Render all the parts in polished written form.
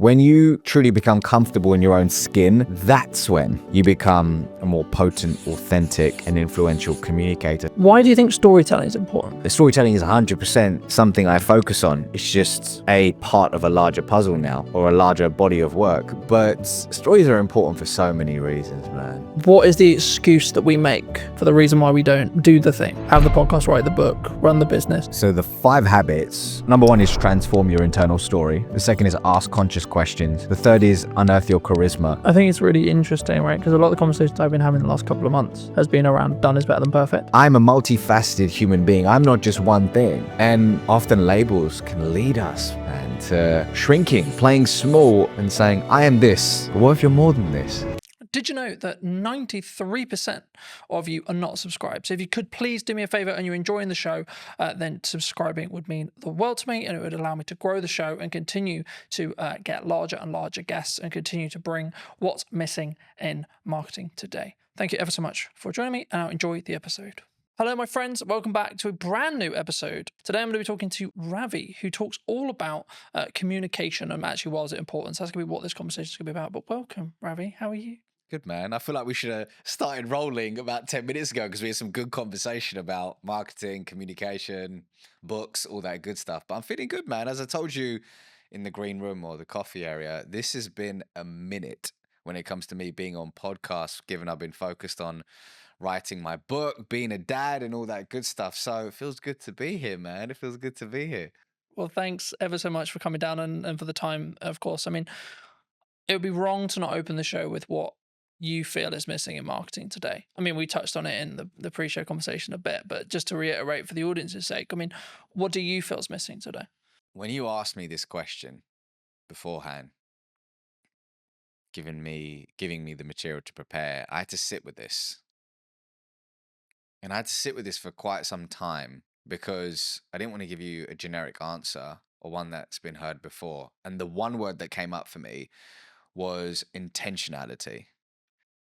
When you truly become comfortable in your own skin, that's when you become a more potent, authentic, and influential communicator. Why do you think storytelling is important? The storytelling is 100% something I focus on. It's just a part of a larger puzzle now, or a larger body of work. But stories are important for so many reasons, man. What is the excuse that we make for the reason why we don't do the thing? Have the podcast, write the book, run the business. So the 5 habits, number 1 is transform your internal story. The second is ask conscious questions. The third is unearth your charisma. I think it's really interesting, right? Because a lot of the conversations I've been having the last couple of months has been around done is better than perfect. I'm a multifaceted human being. I'm not just one thing. And often labels can lead us, man, to shrinking, playing small and saying, I am this. But what if you're more than this? Did you know that 93% of you are not subscribed? So if you could please do me a favor and you're enjoying the show, then subscribing would mean the world to me, and it would allow me to grow the show and continue to get larger and larger guests and continue to bring what's missing in marketing today. Thank you ever so much for joining me, and I'll enjoy the episode. Hello, my friends. Welcome back to a brand new episode. Today, I'm going to be talking to Ravi, who talks all about communication and actually why is it important. So that's going to be what this conversation is going to be about. But welcome, Ravi. How are you? Good, man. I feel like we should have started rolling about 10 minutes ago because we had some good conversation about marketing, communication, books, all that good stuff. But I'm feeling good, man. As I told you in the green room or the coffee area, this has been a minute when it comes to me being on podcasts, given I've been focused on writing my book, being a dad and all that good stuff. So it feels good to be here, man. It feels good to be here. Well, thanks ever so much for coming down and for the time, of course. I mean, it would be wrong to not open the show with what you feel is missing in marketing today. I mean, we touched on it in the pre-show conversation a bit, but just to reiterate for the audience's sake, I mean, what do you feel is missing today? When you asked me this question beforehand, giving me the material to prepare, I had to sit with this. And I had to sit with this for quite some time because I didn't want to give you a generic answer or one that's been heard before. And the one word that came up for me was intentionality.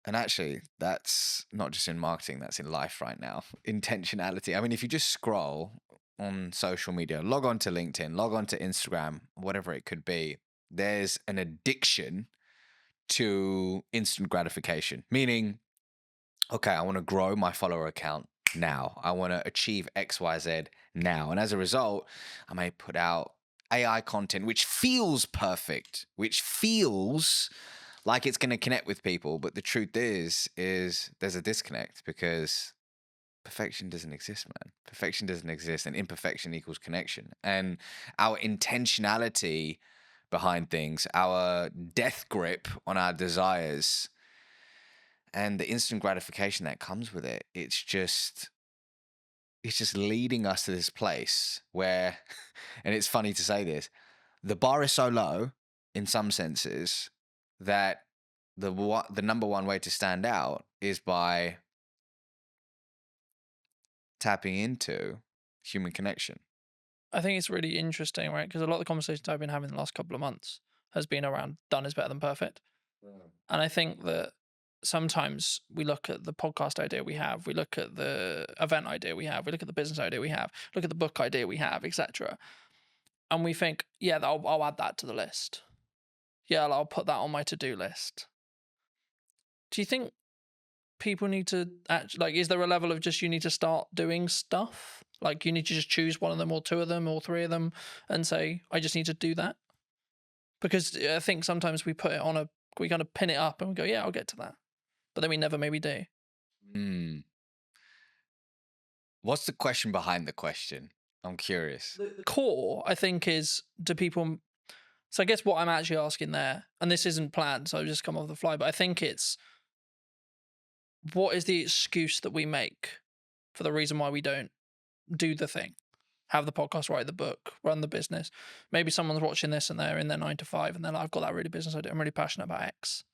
And actually, that's not just in marketing, that's in life right now. Intentionality. I mean, if you just scroll on social media, log on to LinkedIn, log on to Instagram, whatever it could be, there's an addiction to instant gratification, meaning, okay, I want to grow my follower account now. I want to achieve XYZ now. And as a result, I may put out AI content, which feels perfect, which feels like it's going to connect with people. But the truth is there's a disconnect because perfection doesn't exist, man. Perfection doesn't exist, and imperfection equals connection. And our intentionality behind things, our death grip on our desires, and the instant gratification that comes with it, it's just leading us to this place where, and it's funny to say this, the bar is so low in some senses that the number one way to stand out is by tapping into human connection. I think it's really interesting, right? Because a lot of the conversations I've been having the last couple of months has been around done is better than perfect. And I think that sometimes we look at the podcast idea we have, we look at the event idea we have, we look at the business idea we have, look at the book idea we have, etc. And we think, yeah, I'll add that to the list. Yeah, I'll put that on my to-do list. Do you think people need to actually, is there a level of just you need to start doing stuff? Like you need to just choose one of them or two of them or three of them and say, I just need to do that? Because I think sometimes we put it on we kind of pin it up and we go, yeah, I'll get to that. But then we never maybe do. What's the question behind the question? I'm curious. The core, I think, is do people... So I guess what I'm actually asking there, and this isn't planned, so I've just come off the fly, but I think it's what is the excuse that we make for the reason why we don't do the thing? Have the podcast, write the book, run the business. Maybe someone's watching this and they're in their 9 to 5 and they're like, I've got that really business idea. I'm really passionate about X.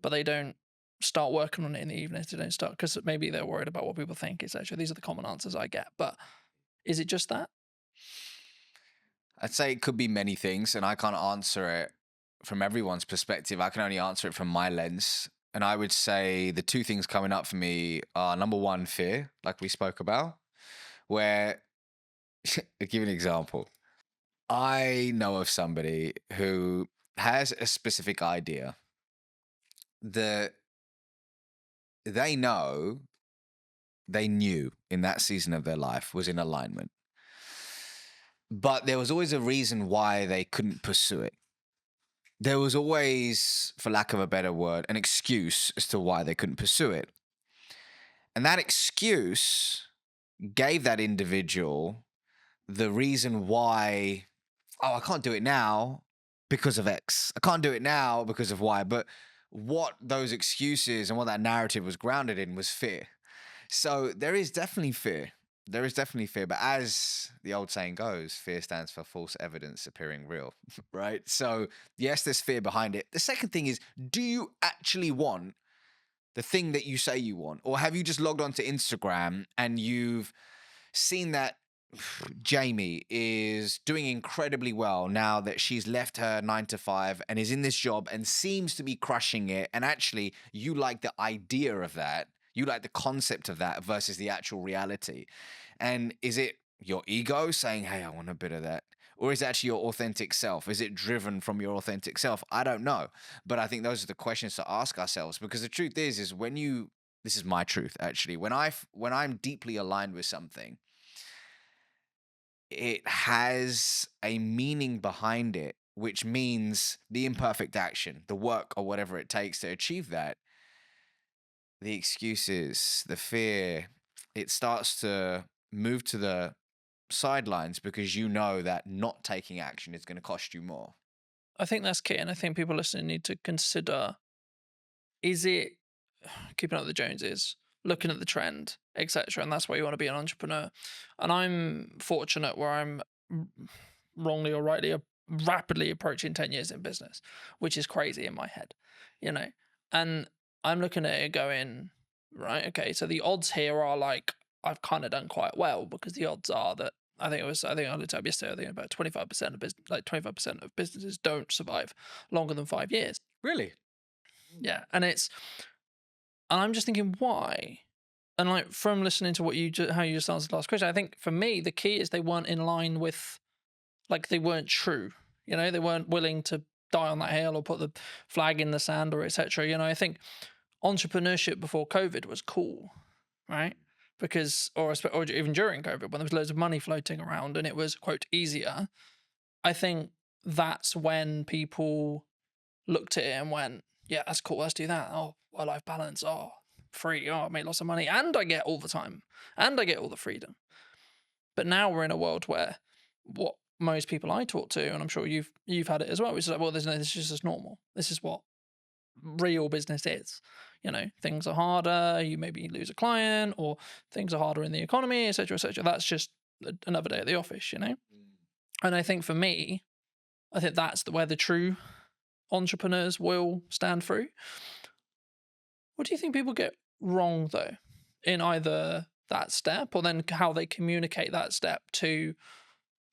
But they don't start working on it in the evenings. They don't start because maybe they're worried about what people think, etc. These are the common answers I get. But is it just that? I'd say it could be many things, and I can't answer it from everyone's perspective. I can only answer it from my lens. And I would say the 2 things coming up for me are, number 1, fear, like we spoke about, where, I'll give you an example. I know of somebody who has a specific idea that they know they knew in that season of their life was in alignment. But there was always a reason why they couldn't pursue it. There was always, for lack of a better word, an excuse as to why they couldn't pursue it. And that excuse gave that individual the reason why, oh, I can't do it now because of X. I can't do it now because of Y. But what those excuses and what that narrative was grounded in was fear. So there is definitely fear. There is definitely fear. But as the old saying goes, fear stands for false evidence appearing real, right? So, yes, there's fear behind it. The second thing is, do you actually want the thing that you say you want? Or have you just logged onto Instagram and you've seen that Jamie is doing incredibly well now that she's left her 9 to 5 and is in this job and seems to be crushing it? And actually, you like the idea of that. You like the concept of that versus the actual reality. And is it your ego saying, hey, I want a bit of that? Or is it actually your authentic self? Is it driven from your authentic self? I don't know. But I think those are the questions to ask ourselves, because the truth is when you, this is my truth actually, when I'm deeply aligned with something, it has a meaning behind it, which means the imperfect action, the work or whatever it takes to achieve that, the excuses, the fear, it starts to move to the sidelines because you know that not taking action is going to cost you more. I think that's key, and I think people listening need to consider: is it keeping up with the Joneses, looking at the trend, etc. And that's why you want to be an entrepreneur. And I'm fortunate where I'm wrongly or rightly rapidly approaching 10 years in business, which is crazy in my head, you know. And I'm looking at it going, right, okay, so the odds here are like I've kind of done quite well, because the odds are that I think I looked up yesterday, I think about 25% of business, like 25% of businesses don't survive longer than 5 years. Really? Yeah. And I'm just thinking, why? And like from listening to what how you just answered the last question, I think for me the key is they weren't in line with, like, they weren't true. You know, they weren't willing to die on that hill or put the flag in the sand or etc. You know, I think entrepreneurship before COVID was cool, right? Because or even during COVID, when there was loads of money floating around and it was, quote, easier. I think that's when people looked at it and went, yeah, that's cool, let's do that. Oh, work life balance. Oh, free. Oh, I make lots of money and I get all the time and I get all the freedom. But now we're in a world where what most people I talk to, and I'm sure you've had it as well, which is like, well, this is just normal. This is what real business is. You know, things are harder. You maybe lose a client, or things are harder in the economy, etc., etc. That's just another day at the office. You know, and I think for me, I think that's where the true entrepreneurs will stand through. What do you think people get wrong though, in either that step or then how they communicate that step to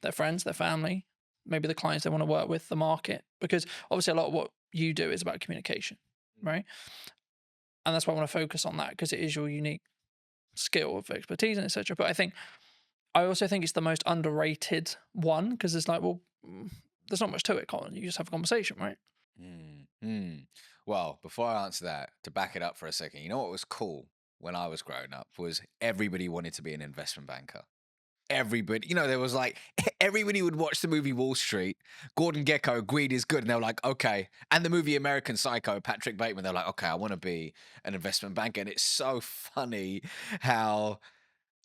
their friends, their family, maybe the clients they want to work with, the market? Because obviously a lot of what you do is about communication, right? And that's why I want to focus on that, because it is your unique skill of expertise and etc. But I also think it's the most underrated one, because it's like, well, there's not much to it, Colin. You just have a conversation, right? Mm, mm. Well, before I answer that, to back it up for a second, you know what was cool when I was growing up was everybody wanted to be an investment banker. Everybody, there was like everybody would watch the movie Wall Street. Gordon Gekko, greed is good, and they were like, okay. And the movie American Psycho, Patrick Bateman, they're like, okay, I want to be an investment banker. And it's so funny how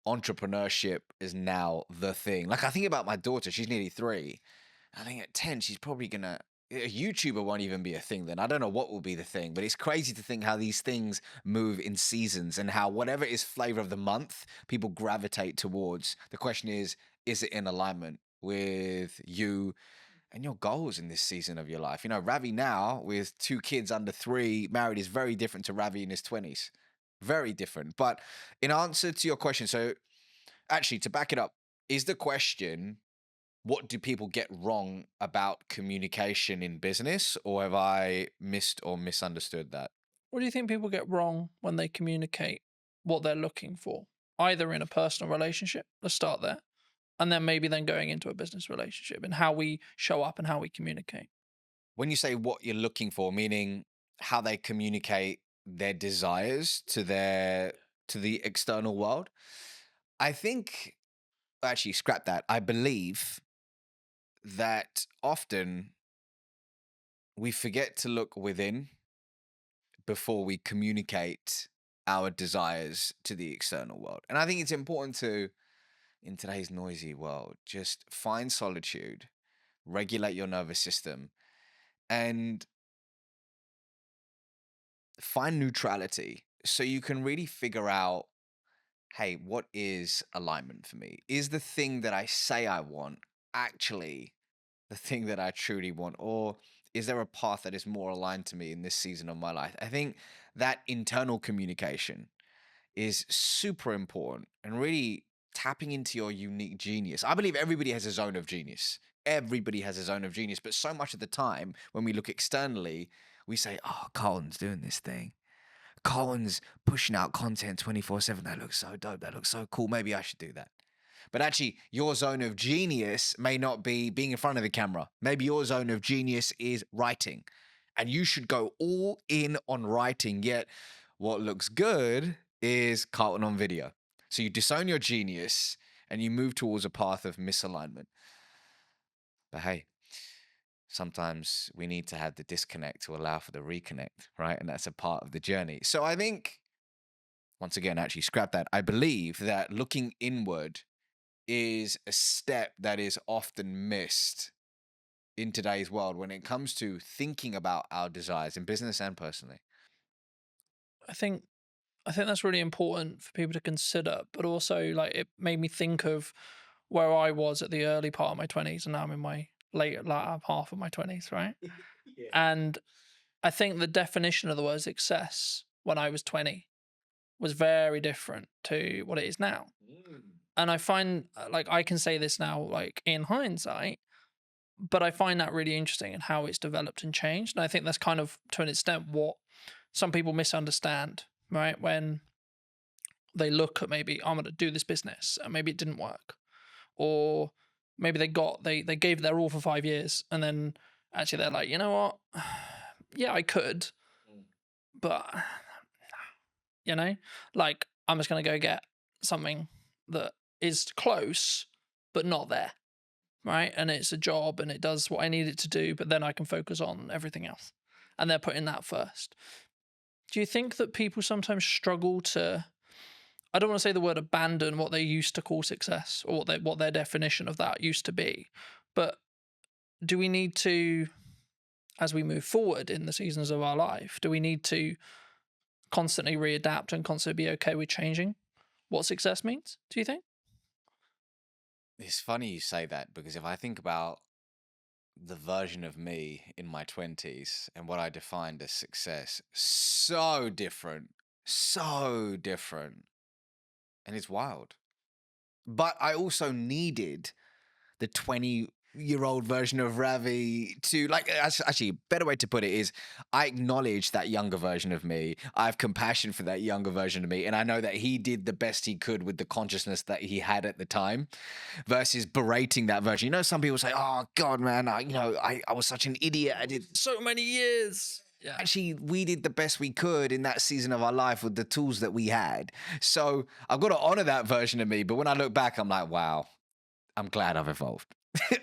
entrepreneurship is now the thing. Like, I think about my daughter, she's nearly 3. I think at 10, she's probably gonna. A YouTuber won't even be a thing then. I don't know what will be the thing, but it's crazy to think how these things move in seasons and how whatever is flavor of the month, people gravitate towards. The question is it in alignment with you and your goals in this season of your life? Ravi now with 2 kids under 3, married, is very different to Ravi in his 20s. Very different. But in answer to your question, so actually to back it up, is the question, what do people get wrong about communication in business, or have I missed or misunderstood that? What do you think people get wrong when they communicate what they're looking for, either in a personal relationship? Let's start there. And then maybe then going into a business relationship, and how we show up and how we communicate. when you say what you're looking for, meaning how they communicate their desires to the external world, I think actually scrap that. I believe that often we forget to look within before we communicate our desires to the external world. And I think it's important to, in today's noisy world, just find solitude, regulate your nervous system, and find neutrality so you can really figure out, hey, what is alignment for me? Is the thing that I say I want actually the thing that I truly want? Or is there a path that is more aligned to me in this season of my life? I think that internal communication is super important and really tapping into your unique genius. I believe everybody has a zone of genius. Everybody has a zone of genius. But so much of the time, when we look externally, we say, oh, Carlton's doing this thing. Colin's pushing out content 24/7. That looks so dope. That looks so cool. Maybe I should do that. But actually, your zone of genius may not be being in front of the camera. Maybe your zone of genius is writing. And you should go all in on writing. Yet, what looks good is Carlton on video. So you disown your genius and you move towards a path of misalignment. But hey, sometimes we need to have the disconnect to allow for the reconnect, right? And that's a part of the journey. So I think, once again, actually scrap that. I believe that looking inward is a step that is often missed in today's world when it comes to thinking about our desires in business and personally. I think I think that's really important for people to consider, but also like it made me think of where I was at the early part of my 20s and now I'm in my latter half of my 20s, right? Yeah. And I think the definition of the word success when I was 20 was very different to what it is now. And I find like I can say this now, like in hindsight, but I find that really interesting in how it's developed and changed. And I think that's kind of to an extent what some people misunderstand, right? When they look at maybe I'm going to do this business and maybe it didn't work, or maybe they gave their all for 5 years and then actually they're like, you know what, yeah, I could, but you know, like I'm just going to go get something that is close but not there, right? And it's a job and it does what I need it to do, but then I can focus on everything else. And they're putting that first. Do you think that people sometimes struggle to, I don't want to say the word abandon what they used to call success or what their definition of that used to be, but do we need to, as we move forward in the seasons of our life, do we need to constantly readapt and constantly be okay with changing what success means, do you think? It's funny you say that because if I think about the version of me in my 20s and what I defined as success, so different, so different. And it's wild. But I also needed the 20-year-old version of Ravi to, like, actually, a better way to put it is I acknowledge that younger version of me. I have compassion for that younger version of me. And I know that he did the best he could with the consciousness that he had at the time versus berating that version. You know, some people say, oh, God, man, I was such an idiot. I did So many years. Yeah. actually we did the best we could in that season of our life with the tools that we had. So I've got to honor that version of me. But when I look back, I'm like, wow, I'm glad I've evolved.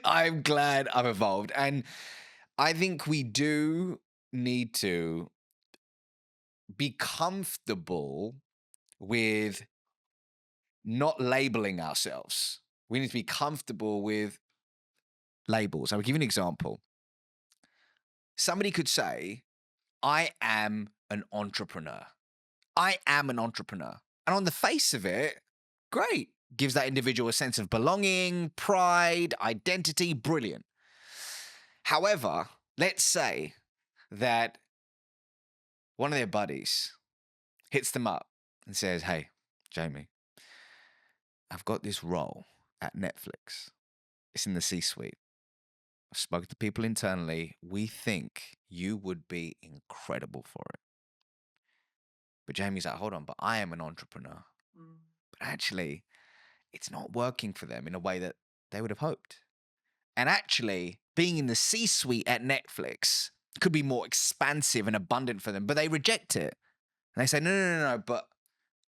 I'm glad I've evolved. And I think we do need to be comfortable with not labeling ourselves. We need to be comfortable with labels. I'll give you an example. Somebody could say, I am an entrepreneur. I am an entrepreneur. And on the face of it, great. Gives that individual a sense of belonging, pride, identity, brilliant. However, let's say that one of their buddies hits them up and says, hey, Jamie, I've got this role at Netflix. It's in the C-suite. I've spoken to people internally. We think you would be incredible for it. But Jamie's like, hold on, but I am an entrepreneur. But actually, it's not working for them in a way that they would have hoped. And actually, being in the C-suite at Netflix could be more expansive and abundant for them, but they reject it. And they say, no, no, no, no, but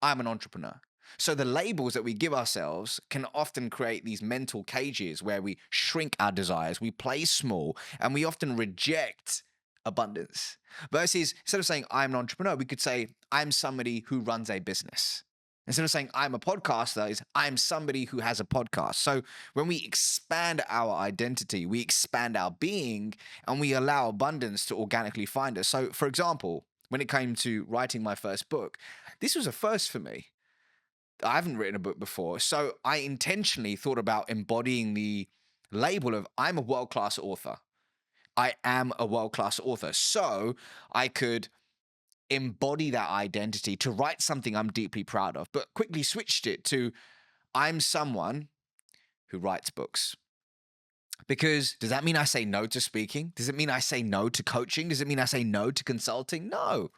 I'm an entrepreneur. So the labels that we give ourselves can often create these mental cages where we shrink our desires, we play small, and we often reject abundance. Versus instead of saying I'm an entrepreneur, we could say I'm somebody who runs a business. Instead of saying I'm a podcaster, is I'm somebody who has a podcast. So when we expand our identity, we expand our being, and we allow abundance to organically find us. So, for example, when it came to writing my first book, this was a first for me. I haven't written a book before. So I intentionally thought about embodying the label of I'm a world class author. I am a world class author. So I could embody that identity to write something I'm deeply proud of, but quickly switched it to I'm someone who writes books. Because does that mean I say no to speaking? Does it mean I say no to coaching? Does it mean I say no to consulting? No.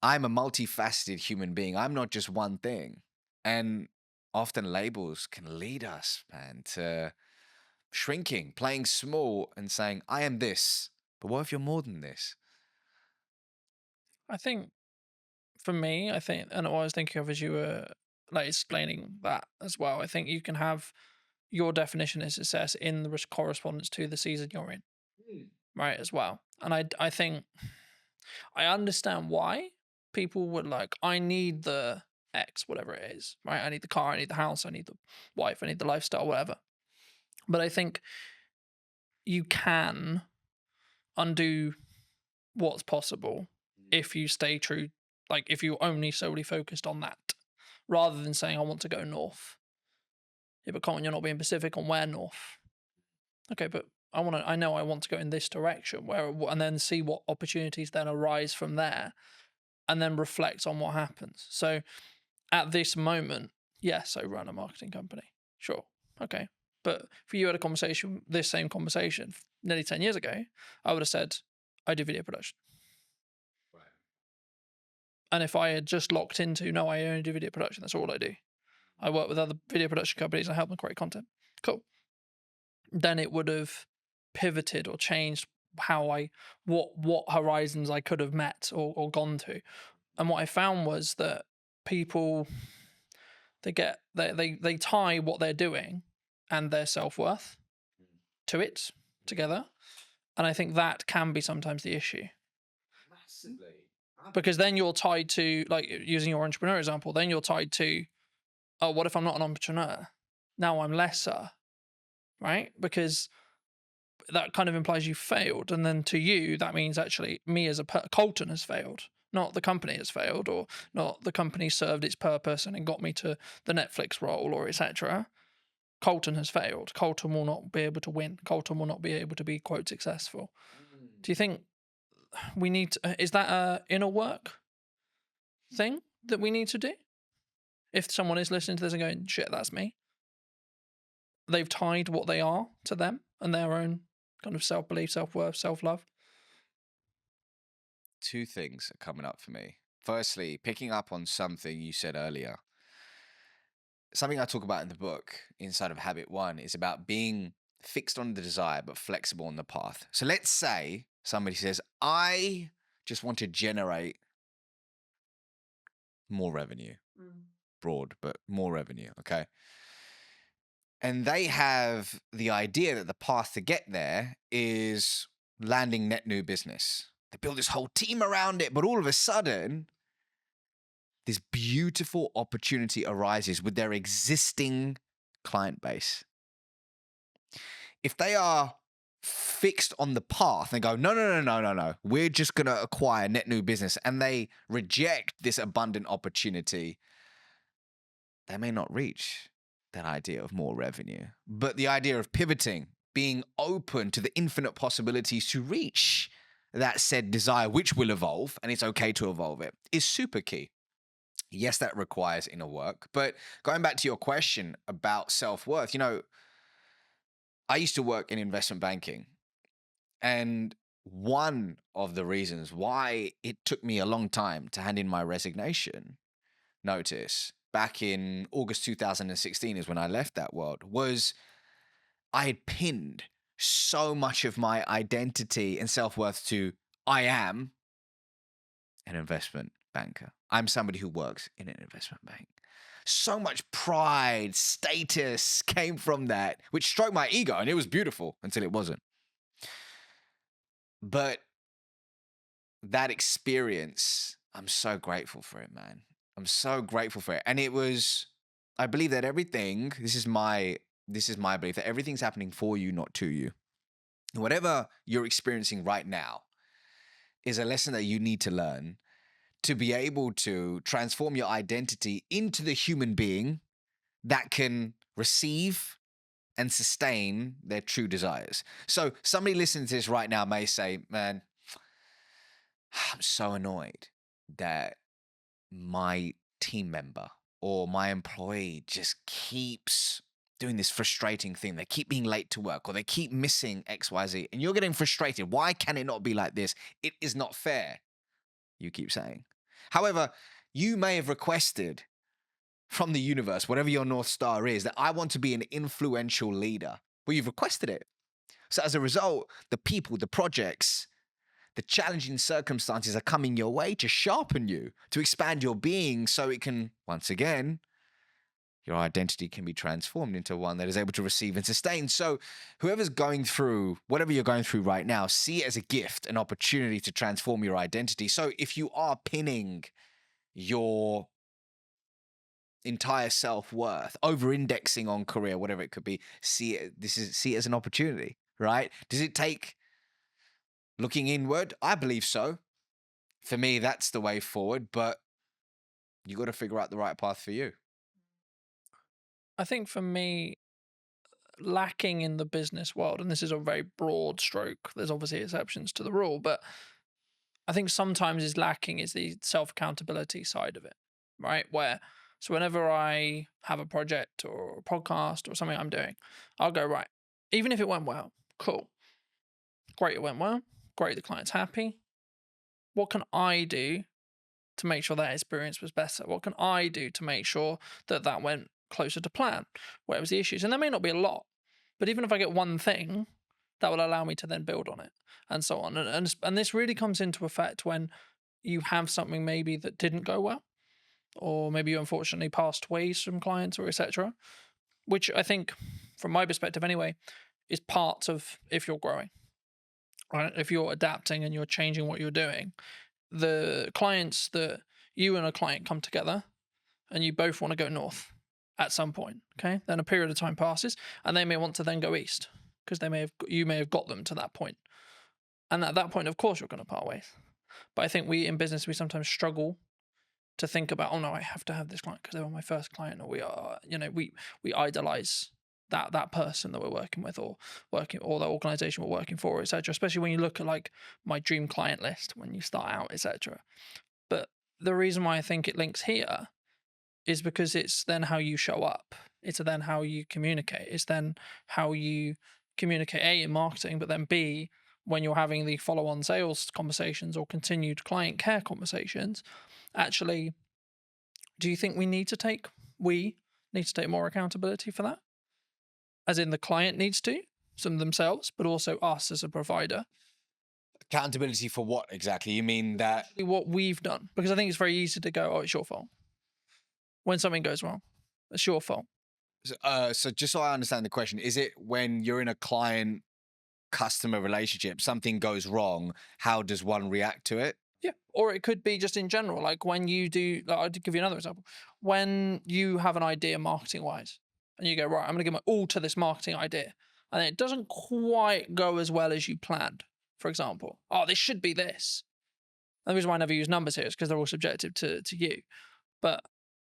I'm a multifaceted human being. I'm not just one thing. And often labels can lead us, man, to shrinking, playing small and saying, I am this. But what if you're more than this? I think for me, and what I was thinking of as you were like explaining that as well, I think you can have your definition of success in the correspondence to the season you're in, right? As well. And I think I understand why people would like, I need the X, whatever it is, right? I need the car, I need the house, I need the wife, I need the lifestyle, whatever. But I think you can undo what's possible if you stay true, like if you only solely focused on that, rather than saying, I want to go north. Yeah, but Colin, you're not being specific on where north. Okay, but I know I want to go in this direction, and then see what opportunities then arise from there, and then reflect on what happens. So at this moment, yes, I run a marketing company. Sure. Okay. But if you had this same conversation nearly 10 years ago, I would have said, I do video production. Right. And if I had just locked into, no, I only do video production, that's all I do. I work with other video production companies and help them create content. Cool. Then it would have pivoted or changed what horizons I could have met or gone to. And what I found was that people, they tie what they're doing and their self-worth to it together. And I think that can be sometimes the issue. Massively. Because then you're tied to, like using your entrepreneur example, then you're tied to, oh, what if I'm not an entrepreneur? Now I'm lesser, right? Because that kind of implies you failed. And then to you, that means actually me as Colton has failed, not the company has failed, or not the company served its purpose and it got me to the Netflix role or etc. Colton has failed. Colton will not be able to win. Colton will not be able to be, quote, successful. Do you think we need to, is that a inner work thing that we need to do? If someone is listening to this and going, shit, that's me, they've tied what they are to them and their own kind of self-belief, self-worth, self-love. Two things are coming up for me. Firstly, picking up on something you said earlier. Something I talk about in the book, Inside of Habit 1, is about being fixed on the desire but flexible on the path. So let's say somebody says, I just want to generate more revenue. Broad, but more revenue, okay? And they have the idea that the path to get there is landing net new business. They build this whole team around it, but all of a sudden, this beautiful opportunity arises with their existing client base. If they are fixed on the path and go, no, no, no, no, no, no, we're just going to acquire net new business, and they reject this abundant opportunity, they may not reach that idea of more revenue. But the idea of pivoting, being open to the infinite possibilities to reach that said desire, which will evolve, and it's okay to evolve it, is super key. Yes, that requires inner work. But going back to your question about self-worth, I used to work in investment banking. And one of the reasons why it took me a long time to hand in my resignation notice back in August 2016 is when I left that world, was I had pinned so much of my identity and self-worth to I am an investment banker. I'm somebody who works in an investment bank. So much pride, status came from that, which stroked my ego, and it was beautiful until it wasn't. But that experience, I'm so grateful for it, man. I'm so grateful for it. And it was, I believe that everything, this is my belief that everything's happening for you, not to you. Whatever you're experiencing right now is a lesson that you need to learn to be able to transform your identity into the human being that can receive and sustain their true desires. So somebody listening to this right now may say, man, I'm so annoyed that my team member or my employee just keeps doing this frustrating thing. They keep being late to work or they keep missing XYZ. And you're getting frustrated. Why can it not be like this? It is not fair, you keep saying. However, you may have requested from the universe, whatever your North Star is, that I want to be an influential leader. Well, you've requested it. So as a result, the people, the projects, the challenging circumstances are coming your way to sharpen you, to expand your being so it can, once again, your identity can be transformed into one that is able to receive and sustain. So whoever's going through, whatever you're going through right now, see it as a gift, an opportunity to transform your identity. So if you are pinning your entire self-worth, over-indexing on career, whatever it could be, see it as an opportunity, right? Does it take looking inward? I believe so. For me, that's the way forward, but you got to figure out the right path for you. I think for me, lacking in the business world, and this is a very broad stroke, there's obviously exceptions to the rule, but I think sometimes is lacking is the self accountability side of it, right? So whenever I have a project or a podcast or something I'm doing, I'll go, right, even if it went well, cool, great, it went well, great, the client's happy. What can I do to make sure that experience was better? What can I do to make sure that that went closer to plan? Where was the issues? And there may not be a lot, but even if I get one thing, that will allow me to then build on it and so on. And this really comes into effect when you have something maybe that didn't go well, or maybe you unfortunately passed ways from clients or etc. Which I think, from my perspective anyway, is part of if you're growing, right? If you're adapting and you're changing what you're doing, the clients that you and a client come together and you both want to go north at some point, okay? Then a period of time passes and they may want to then go east because you may have got them to that point. And at that point, of course, you're going to part ways. But I think in business, we sometimes struggle to think about, oh no, I have to have this client because they were my first client, or we idolize that person that we're working with or the organization we're working for, etc. Especially when you look at like my dream client list when you start out, etc. But the reason why I think it links here is because it's then how you show up. It's then how you communicate. It's then how you communicate A in marketing, but then B when you're having the follow-on sales conversations or continued client care conversations. Actually, do you think we need to take more accountability for that? As in the client needs to, some themselves, but also us as a provider. Accountability for what exactly? You mean that What we've done. Because I think it's very easy to go, oh, it's your fault. When something goes wrong, it's your fault. so just so I understand the question, is it when you're in a client customer relationship, something goes wrong, how does one react to it? Yeah. Or it could be just in general, like when you do, like, I'll give you another example. When you have an idea marketing wise and you go, right, I'm going to give my all to this marketing idea. And it doesn't quite go as well as you planned, for example. Oh, this should be this. And the reason why I never use numbers here is because they're all subjective to you. But,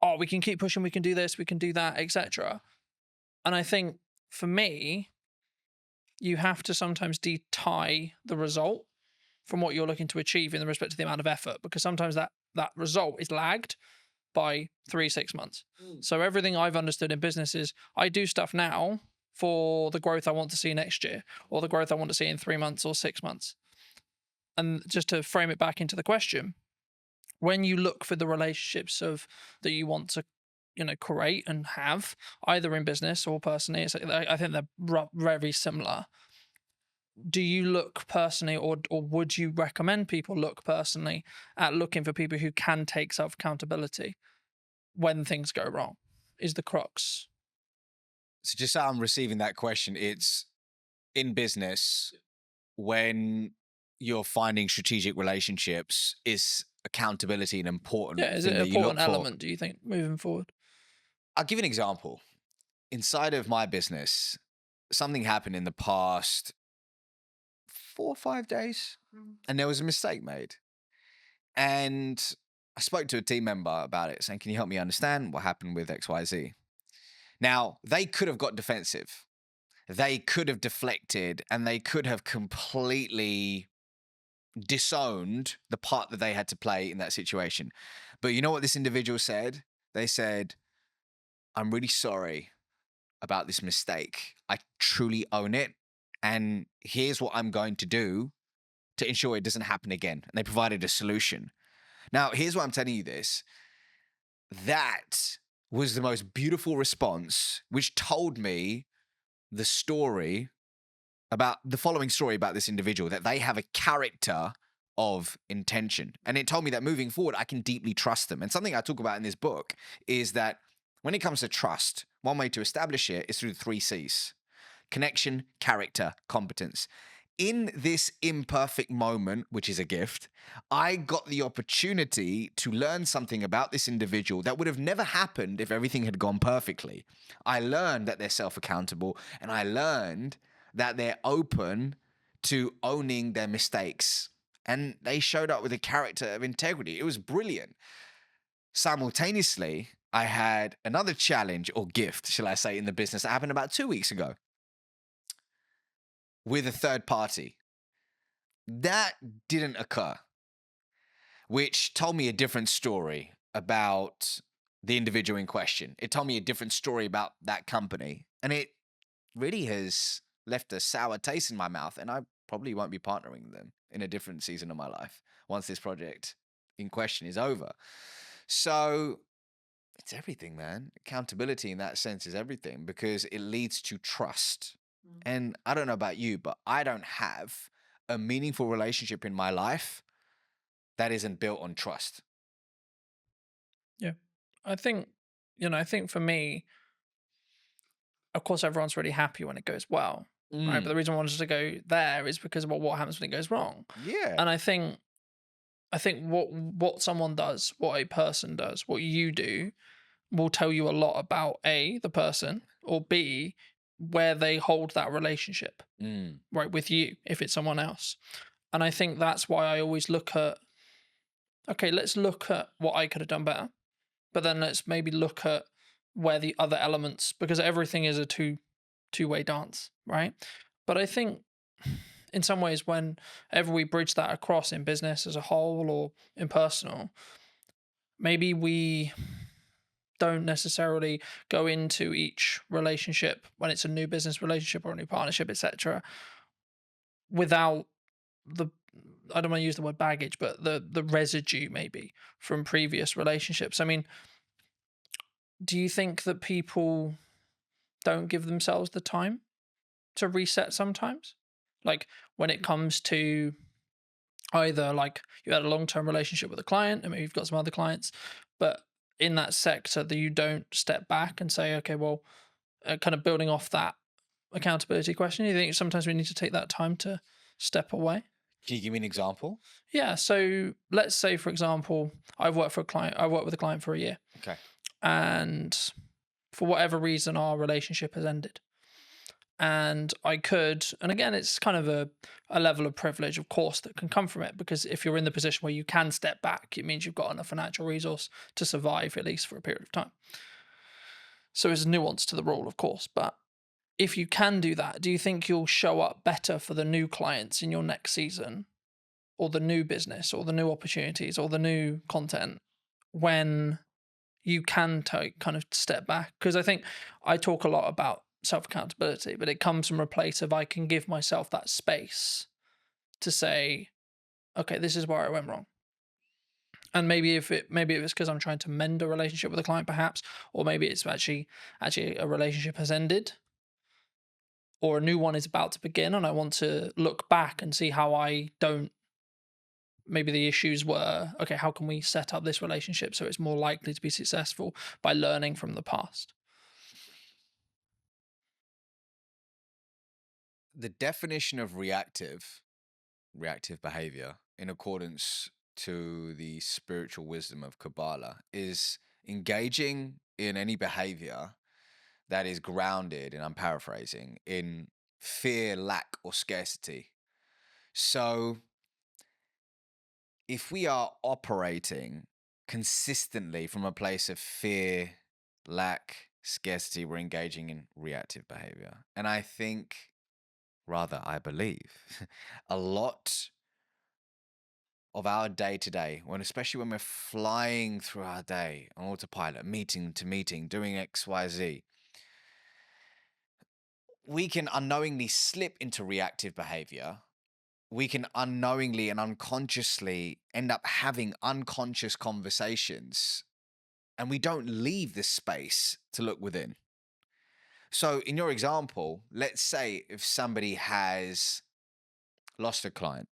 oh, we can keep pushing, we can do this, we can do that, etc. And I think for me, you have to sometimes tie the result from what you're looking to achieve in the respect to the amount of effort, because sometimes that result is lagged by 3-6 months. So everything I've understood in business is I do stuff now for the growth I want to see next year, or the growth I want to see in 3 months or 6 months. And just to frame it back into the question, when you look for the relationships that you want to create and have either in business or personally. I think they're very similar. Do you look personally, or would you recommend people look personally at looking for people who can take self accountability when things go wrong? Is the crux? So just so I'm receiving that question, it's in business when you're finding strategic relationships, is accountability an important Yeah, is it thing an that you important look for? element? Do you think moving forward? I'll give you an example. Inside of my business, something happened in the past 4 or 5 days, and there was a mistake made. And I spoke to a team member about it, saying, "Can you help me understand what happened with XYZ?" Now, they could have got defensive. They could have deflected and they could have completely disowned the part that they had to play in that situation. But you know what this individual said? They said, "I'm really sorry about this mistake. I truly own it. And here's what I'm going to do to ensure it doesn't happen again." And they provided a solution. Now, here's why I'm telling you this. That was the most beautiful response, which told me the story about the following story about this individual, that they have a character of intention. And it told me that moving forward, I can deeply trust them. And something I talk about in this book is that when it comes to trust, one way to establish it is through the 3 C's: connection, character, competence. In this imperfect moment, which is a gift, I got the opportunity to learn something about this individual that would have never happened if everything had gone perfectly. I learned that they're self accountable, and I learned that they're open to owning their mistakes. And they showed up with a character of integrity. It was brilliant. Simultaneously, I had another challenge or gift, shall I say, in the business that happened about 2 weeks ago with a third party. That didn't occur, which told me a different story about the individual in question. It told me a different story about that company. And it really has left a sour taste in my mouth. And I probably won't be partnering with them in a different season of my life once this project in question is over. So it's everything, man. Accountability in that sense is everything because it leads to trust. And I don't know about you, but I don't have a meaningful relationship in my life that isn't built on trust. Yeah, I think I think for me, of course, everyone's really happy when it goes well, right? But Mm. the reason I wanted to go there is because of what happens when it goes wrong. Yeah. And I think what someone does, what a person does, what you do will tell you a lot about A, the person, or B, where they hold that relationship, Mm. right, with you, if it's someone else. And I think that's why I always look at, okay, let's look at what I could have done better, but then let's maybe look at where the other elements, because everything is a two-way dance, right? But I think in some ways, whenever we bridge that across in business as a whole or in personal, maybe we don't necessarily go into each relationship when it's a new business relationship or a new partnership, etc., without the I don't want to use the word baggage, but the residue maybe from previous relationships. I mean, do you think that people don't give themselves the time to reset sometimes? Like when it comes to either like you had a long-term relationship with a client and maybe you've got some other clients, but in that sector that you don't step back and say, okay, well, kind of building off that accountability question, you think sometimes we need to take that time to step away? Can you give me an example? Yeah. So let's say, for example, I worked with a client for a year, Okay. and for whatever reason, our relationship has ended. And I could, and again, it's kind of a level of privilege, of course, that can come from it, because if you're in the position where you can step back, it means you've got enough financial resource to survive at least for a period of time. So there's nuance to the rule, of course, but if you can do that, do you think you'll show up better for the new clients in your next season, or the new business, or the new opportunities, or the new content when you can take kind of step back? Because I think I talk a lot about self accountability, but it comes from a place of I can give myself that space to say, okay, this is where I went wrong. And maybe if it's because I'm trying to mend a relationship with a client, perhaps, or maybe it's actually a relationship has ended, or a new one is about to begin, and I want to look back and see how I don't. Maybe the issues were, okay, how can we set up this relationship so it's more likely to be successful by learning from the past? The definition of reactive behavior, in accordance to the spiritual wisdom of Kabbalah, is engaging in any behavior that is grounded, and I'm paraphrasing, in fear, lack, or scarcity. So if we are operating consistently from a place of fear, lack, scarcity, we're engaging in reactive behavior. And I think, rather, I believe, a lot of our day to day, when especially when we're flying through our day on autopilot, meeting to meeting, doing X, Y, Z, we can unknowingly slip into reactive behavior. We can unknowingly and unconsciously end up having unconscious conversations, and we don't leave this space to look within. So, in your example, let's say if somebody has lost a client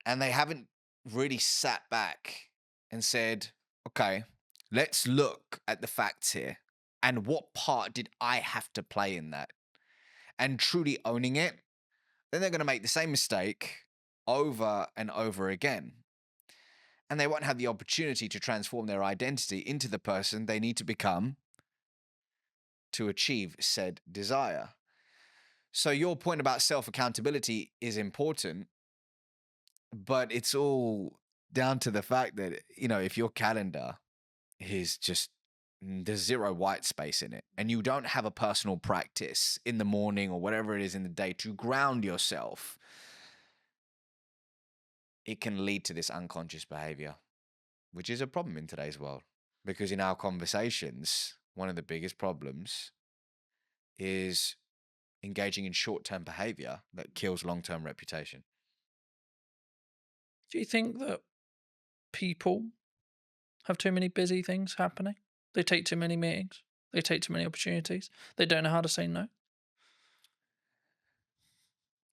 and they haven't really sat back and said, okay, let's look at the facts here. And what part did I have to play in that? And truly owning it, then they're going to make the same mistake over and over again. And they won't have the opportunity to transform their identity into the person they need to become to achieve said desire. So, your point about self accountability is important, but it's all down to the fact that, if your calendar is just there's zero white space in it, and you don't have a personal practice in the morning or whatever it is in the day to ground yourself, it can lead to this unconscious behavior, which is a problem in today's world. Because in our conversations, one of the biggest problems is engaging in short term behavior that kills long term reputation. Do you think that people have too many busy things happening? They take too many meetings. They take too many opportunities. They don't know how to say no.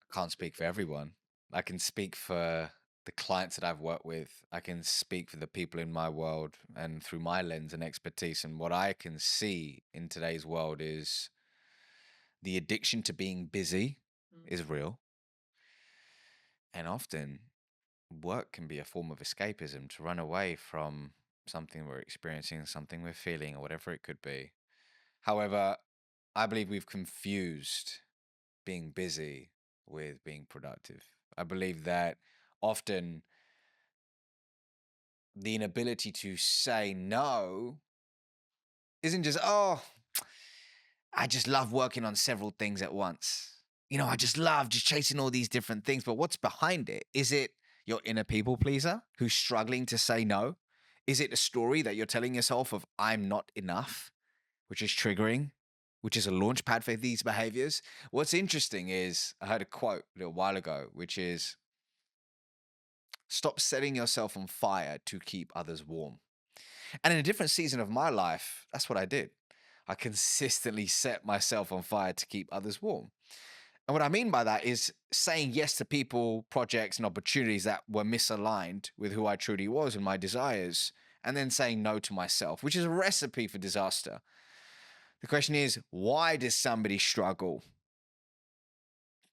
I can't speak for everyone. I can speak for the clients that I've worked with. I can speak for the people in my world and through my lens and expertise. And what I can see in today's world is the addiction to being busy is real. And often work can be a form of escapism to run away from something we're experiencing, something we're feeling, or whatever it could be. However, I believe we've confused being busy with being productive. I believe that often the inability to say no isn't just, oh, I just love working on several things at once. I just love just chasing all these different things. But what's behind it? Is it your inner people pleaser who's struggling to say no? Is it a story that you're telling yourself of, I'm not enough, which is triggering, which is a launch pad for these behaviors? What's interesting is I heard a quote a little while ago, which is, stop setting yourself on fire to keep others warm. And in a different season of my life, that's what I did. I consistently set myself on fire to keep others warm. And what I mean by that is saying yes to people, projects, and opportunities that were misaligned with who I truly was and my desires, and then saying no to myself, which is a recipe for disaster. The question is, why does somebody struggle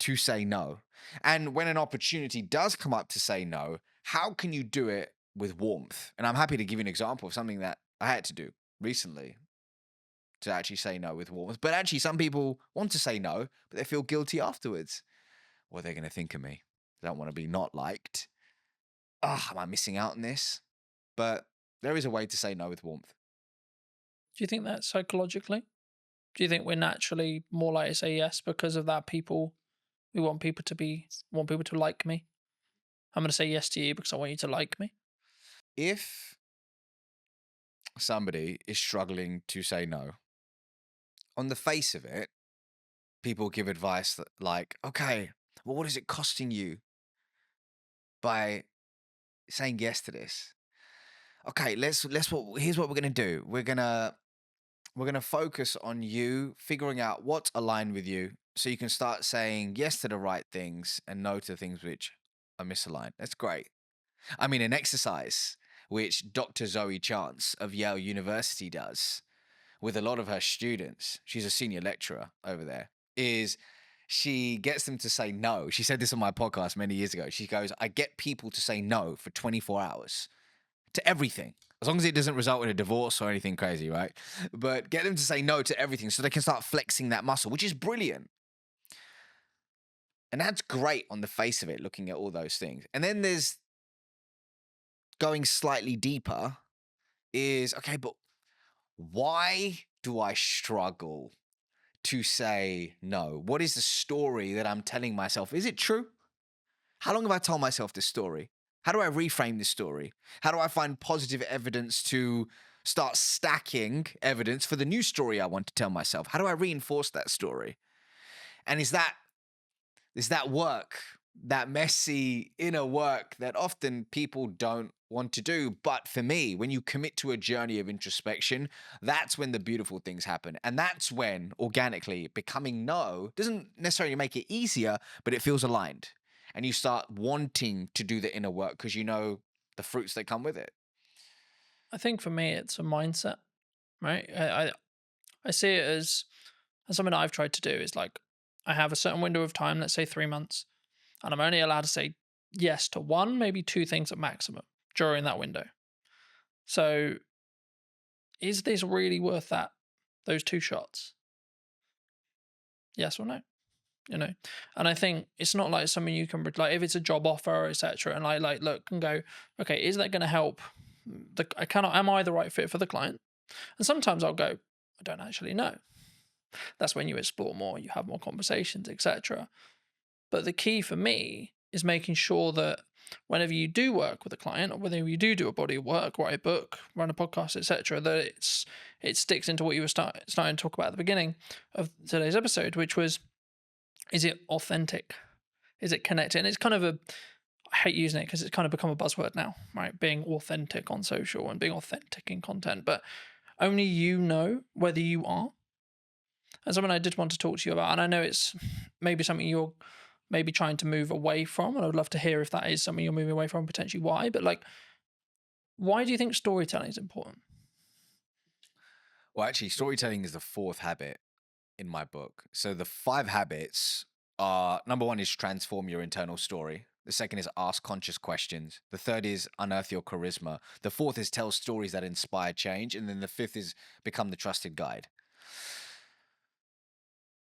to say no? And when an opportunity does come up to say no, how can you do it with warmth? And I'm happy to give you an example of something that I had to do recently to actually say no with warmth. But actually, some people want to say no, but they feel guilty afterwards. What are they going to think of me? They don't want to be not liked. Ah, am I missing out on this? But there is a way to say no with warmth. Do you think that psychologically? Do you think we're naturally more likely to say yes because of that? We want people to like me. I'm going to say yes to you because I want you to like me. If somebody is struggling to say no, on the face of it, people give advice like, okay, well, what is it costing you by saying yes to this. Okay, here's what we're gonna do. We're gonna focus on you figuring out what's aligned with you, so you can start saying yes to the right things and no to things which are misaligned. That's great. I mean, an exercise which Dr. Zoe Chance of Yale University does with a lot of her students, she's a senior lecturer over there, is she gets them to say no. She said this on my podcast many years ago. She goes, I get people to say no for 24 hours to everything. As long as it doesn't result in a divorce or anything crazy, right? But get them to say no to everything so they can start flexing that muscle, which is brilliant. And that's great on the face of it, looking at all those things. And then there's going slightly deeper is, okay, but why do I struggle to say no? What is the story that I'm telling myself? Is it true? How long have I told myself this story? How do I reframe this story? How do I find positive evidence to start stacking evidence for the new story I want to tell myself? How do I reinforce that story? And is that work, that messy inner work that often people don't want to do. But for me, when you commit to a journey of introspection, that's when the beautiful things happen. And that's when organically becoming no doesn't necessarily make it easier, but it feels aligned. And you start wanting to do the inner work because you know the fruits that come with it. I think for me, it's a mindset, right? I see it as something that I've tried to do is like, I have a certain window of time, let's say 3 months, and I'm only allowed to say yes to one, maybe two things at maximum during that window. So is this really worth those two shots? Yes or no? You know, and I think it's not like something you can like if it's a job offer, etc. And like look and go, okay, is that going to help? Am I the right fit for the client? And sometimes I'll go, I don't actually know. That's when you explore more, you have more conversations, etc. But the key for me is making sure that whenever you do work with a client, or whether you do a body of work, write a book, run a podcast, etc., that it sticks into what you were starting to talk about at the beginning of today's episode, which was, is it authentic? Is it connected? And it's kind of I hate using it because it's kind of become a buzzword now, right? Being authentic on social and being authentic in content, but only you know whether you are. And something I did want to talk to you about, and I know it's maybe something you're maybe trying to move away from, and I would love to hear if that is something you're moving away from, potentially why. But like, why do you think storytelling is important? Well, actually, storytelling is the fourth habit in my book. So the five habits are: number one is transform your internal story. The second is ask conscious questions. The third is unearth your charisma. The fourth is tell stories that inspire change. And then the fifth is become the trusted guide.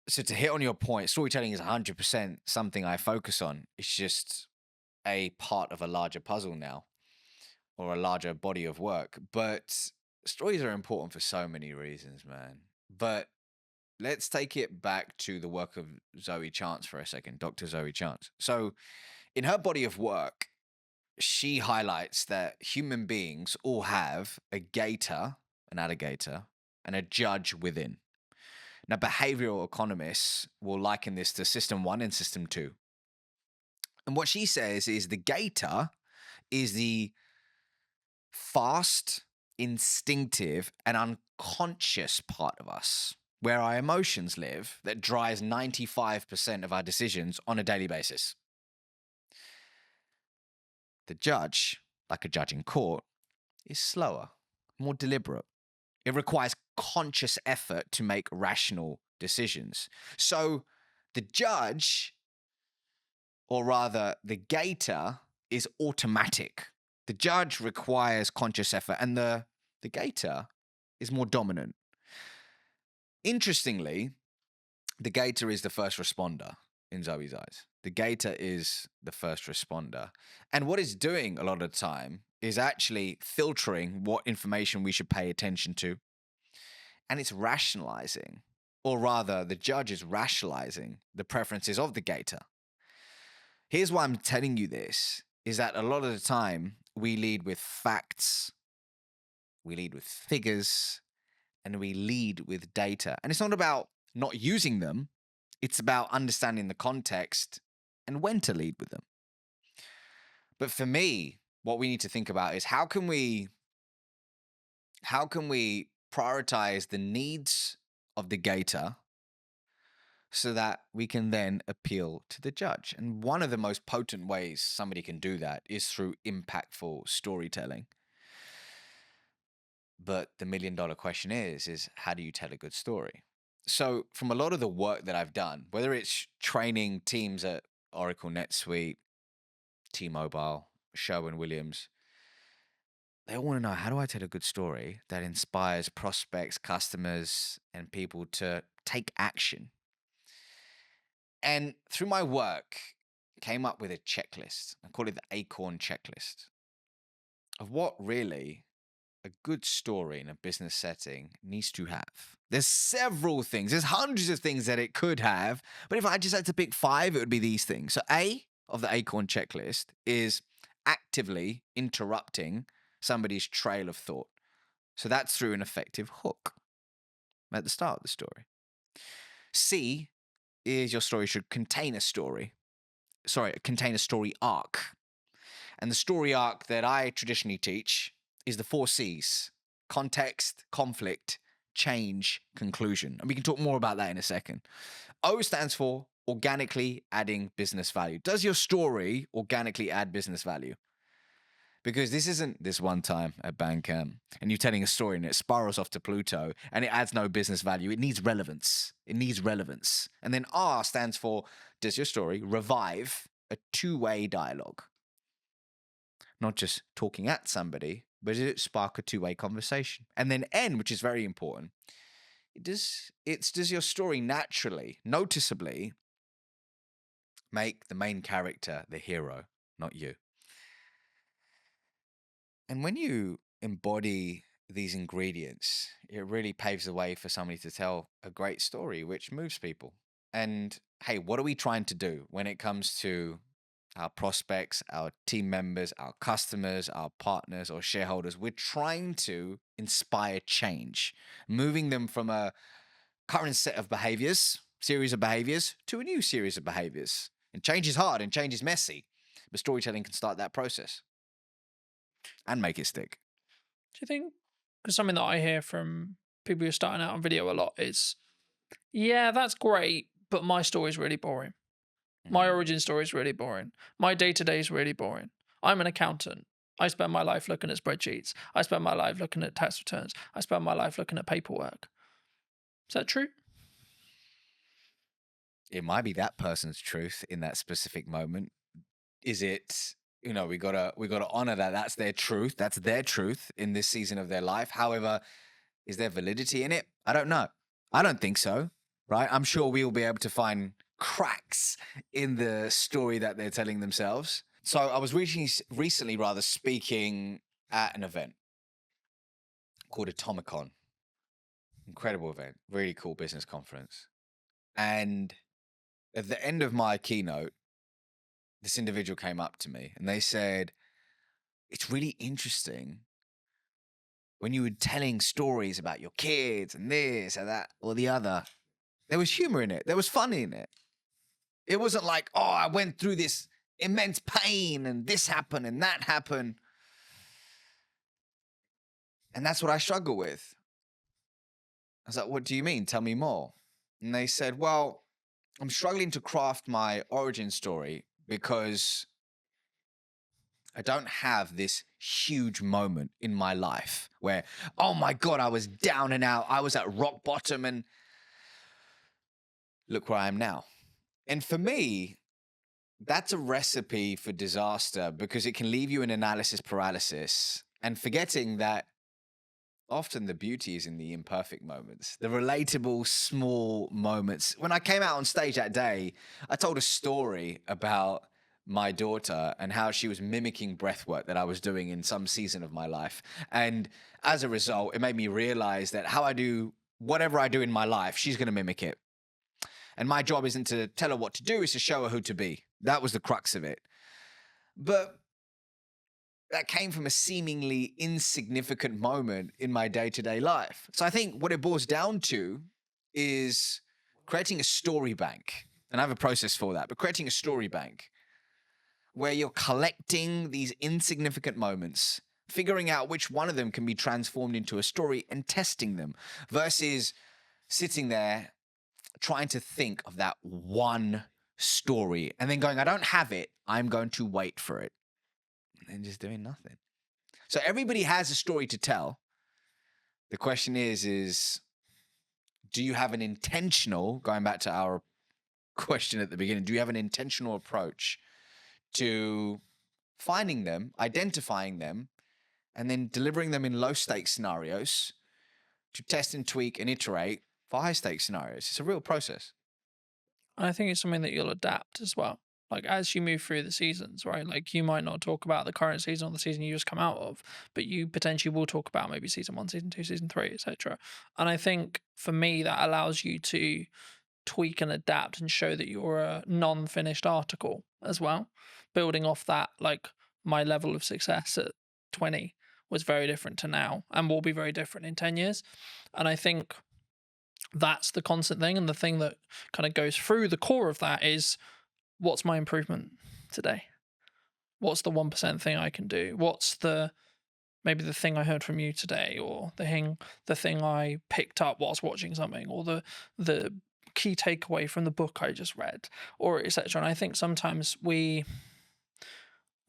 So to hit on your point, storytelling is 100% something I focus on. It's just a part of a larger puzzle now, or a larger body of work. But stories are important for so many reasons, man. But let's take it back to the work of Zoe Chance for a second, Dr. Zoe Chance. So, in her body of work, she highlights that human beings all have a gator, an alligator, and a judge within. Now, behavioral economists will liken this to system one and system two. And what she says is the gator is the fast, instinctive, and unconscious part of us, where our emotions live, that drives 95% of our decisions on a daily basis. The judge, like a judge in court, is slower, more deliberate. It requires conscious effort to make rational decisions. So the judge, or rather the gator, is automatic. The judge requires conscious effort, and the gator is more dominant. Interestingly, the gator is the first responder in Zoe's eyes. The gator is the first responder. And what it's doing a lot of the time is actually filtering what information we should pay attention to. And it's rationalizing, or rather, the judge is rationalizing the preferences of the gator. Here's why I'm telling you this, is that a lot of the time we lead with facts, we lead with figures, and we lead with data. And it's not about not using them, it's about understanding the context and when to lead with them. But for me, what we need to think about is how can we prioritize the needs of the gator so that we can then appeal to the judge. And one of the most potent ways somebody can do that is through impactful storytelling. But the $1 million question is how do you tell a good story? So from a lot of the work that I've done, whether it's training teams at Oracle NetSuite, T-Mobile, Sherwin-Williams, they all want to know, how do I tell a good story that inspires prospects, customers, and people to take action? And through my work, came up with a checklist. I call it the Acorn checklist of what really a good story in a business setting needs to have. There's several things. There's hundreds of things that it could have, but if I just had to pick 5, it would be these things. So A of the Acorn checklist is actively interrupting somebody's trail of thought. So that's through an effective hook at the start of the story. C is your story should contain a story arc. And the story arc that I traditionally teach is the 4 C's: context, conflict, change, conclusion. And we can talk more about that in a second. O stands for organically adding business value. Does your story organically add business value? Because this isn't this one time at Bandcamp and you're telling a story and it spirals off to Pluto and it adds no business value. It needs relevance. It needs relevance. And then R stands for, does your story revive a 2-way dialogue? Not just talking at somebody, but does it spark a 2-way conversation? And then N, which is very important, does your story naturally, noticeably make the main character the hero, not you? And when you embody these ingredients, it really paves the way for somebody to tell a great story, which moves people. And hey, what are we trying to do when it comes to our prospects, our team members, our customers, our partners, or shareholders? We're trying to inspire change, moving them from a current set of series of behaviors, to a new series of behaviors. And change is hard and change is messy, but storytelling can start that process and make it stick. Do you think, because something that I hear from people who are starting out on video a lot is, yeah, that's great, but my story is really boring. My origin story is really boring. My day-to-day is really boring. I'm an accountant. I spend my life looking at spreadsheets. I spend my life looking at tax returns. I spend my life looking at paperwork. Is that true? It might be that person's truth in that specific moment. Is it, we gotta honor that that's their truth. That's their truth in this season of their life. However, is there validity in it? I don't know. I don't think so. Right? I'm sure we will be able to find cracks in the story that they're telling themselves. So I was recently speaking at an event called Atomicon. Incredible event, really cool business conference. And at the end of my keynote, this individual came up to me and they said, it's really interesting when you were telling stories about your kids and this and that or the other, there was humor in it. There was fun in it. It wasn't like, oh, I went through this immense pain and this happened and that happened. And that's what I struggle with. I was like, what do you mean? Tell me more. And they said, well, I'm struggling to craft my origin story because I don't have this huge moment in my life where, oh my God, I was down and out. I was at rock bottom and look where I am now. And for me, that's a recipe for disaster because it can leave you in analysis paralysis and forgetting that often the beauty is in the imperfect moments, the relatable small moments. When I came out on stage that day, I told a story about my daughter and how she was mimicking breathwork that I was doing in some season of my life. And as a result, it made me realize that how I do whatever I do in my life, she's going to mimic it. And my job isn't to tell her what to do, it's to show her who to be. That was the crux of it. But that came from a seemingly insignificant moment in my day-to-day life. So I think what it boils down to is creating a story bank. And I have a process for that, but creating a story bank where you're collecting these insignificant moments, figuring out which one of them can be transformed into a story and testing them versus sitting there trying to think of that one story and then going, I don't have it. I'm going to wait for it. And just doing nothing. So everybody has a story to tell. The question is do you have an intentional, going back to our question at the beginning, do you have an intentional approach to finding them, identifying them, and then delivering them in low stakes scenarios to test and tweak and iterate for high stakes scenarios? It's a real process. And I think it's something that you'll adapt as well. Like as you move through the seasons, right? Like you might not talk about the current season or the season you just come out of, but you potentially will talk about maybe season 1, season 2, season 3, etc. And I think for me that allows you to tweak and adapt and show that you're a non-finished article as well. Building off that, like my level of success at 20 was very different to now and will be very different in 10 years. And I think that's the constant thing. And the thing that kind of goes through the core of that is what's my improvement today? What's the 1% thing I can do? What's maybe the thing I heard from you today, or the thing I picked up whilst watching something, or the key takeaway from the book I just read, or etc. And I think sometimes we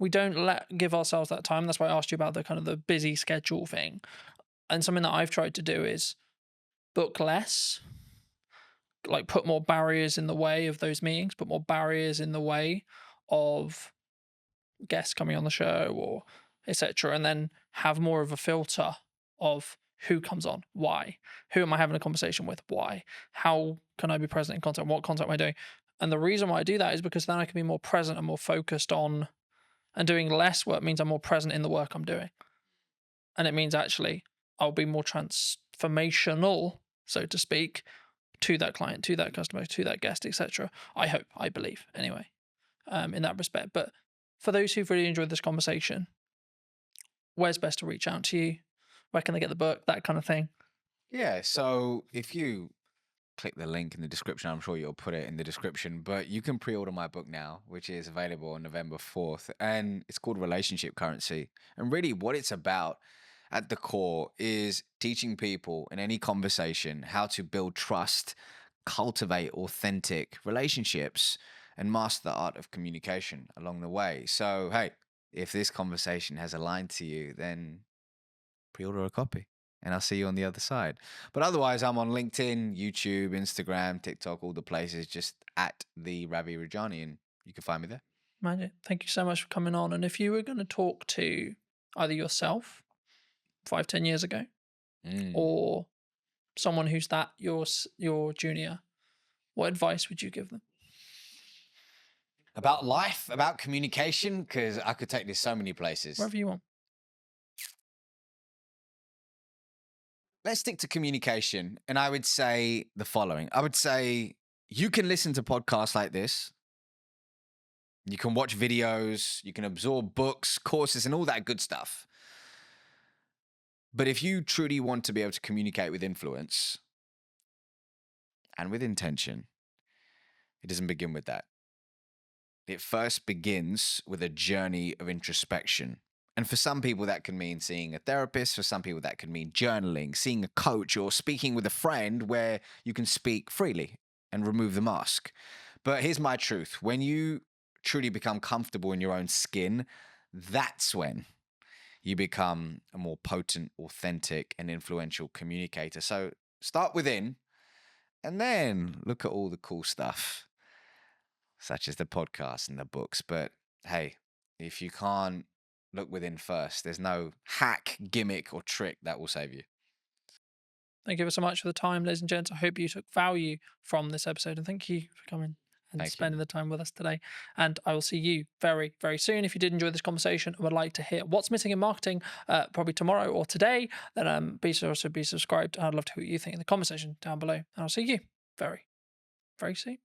don't give ourselves that time. That's why I asked you about the kind of the busy schedule thing. And something that I've tried to do is book less, like put more barriers in the way of those meetings, put more barriers in the way of guests coming on the show or etc. And then have more of a filter of who comes on, why, who am I having a conversation with, why, how can I be present in content, what content am I doing? And the reason why I do that is because then I can be more present and more focused on, and doing less work means I'm more present in the work I'm doing. And it means actually I'll be more transformational, so to speak, to that client, to that customer, to that guest, etc. I hope, I believe, anyway, in that respect. But for those who've really enjoyed this conversation, where's best to reach out to you? Where can they get the book? That kind of thing. Yeah. So if you click the link in the description, I'm sure you'll put it in the description, but you can pre-order my book now, which is available on November 4th. And it's called Relationship Currency. And really what it's about at the core is teaching people in any conversation how to build trust, cultivate authentic relationships, and master the art of communication along the way. So, hey, if this conversation has aligned to you, then pre-order a copy and I'll see you on the other side. But otherwise, I'm on LinkedIn, YouTube, Instagram, TikTok, all the places, just at the Ravi Rajani, and you can find me there. Magic. Thank you so much for coming on. And if you were going to talk to either yourself 5, 10 years ago, or someone who's your junior, what advice would you give them? About life, about communication, because I could take this so many places. Wherever you want. Let's stick to communication. And I would say the following. I would say you can listen to podcasts like this. You can watch videos. You can absorb books, courses, and all that good stuff. But if you truly want to be able to communicate with influence and with intention, it doesn't begin with that. It first begins with a journey of introspection. And for some people, that can mean seeing a therapist. For some people, that could mean journaling, seeing a coach, or speaking with a friend where you can speak freely and remove the mask. But here's my truth. When you truly become comfortable in your own skin, that's when you become a more potent, authentic, and influential communicator. So start within and then look at all the cool stuff, such as the podcast and the books. But hey, if you can't look within first, there's no hack, gimmick, or trick that will save you. Thank you ever so much for the time, ladies and gents. I hope you took value from this episode, and thank you for coming and Thank you. spending the time with us today. And I will see you very, very soon. If you did enjoy this conversation and would like to hear what's missing in marketing, probably tomorrow or today, then be sure to be subscribed. I'd love to hear what you think in the conversation down below. And I'll see you very, very soon.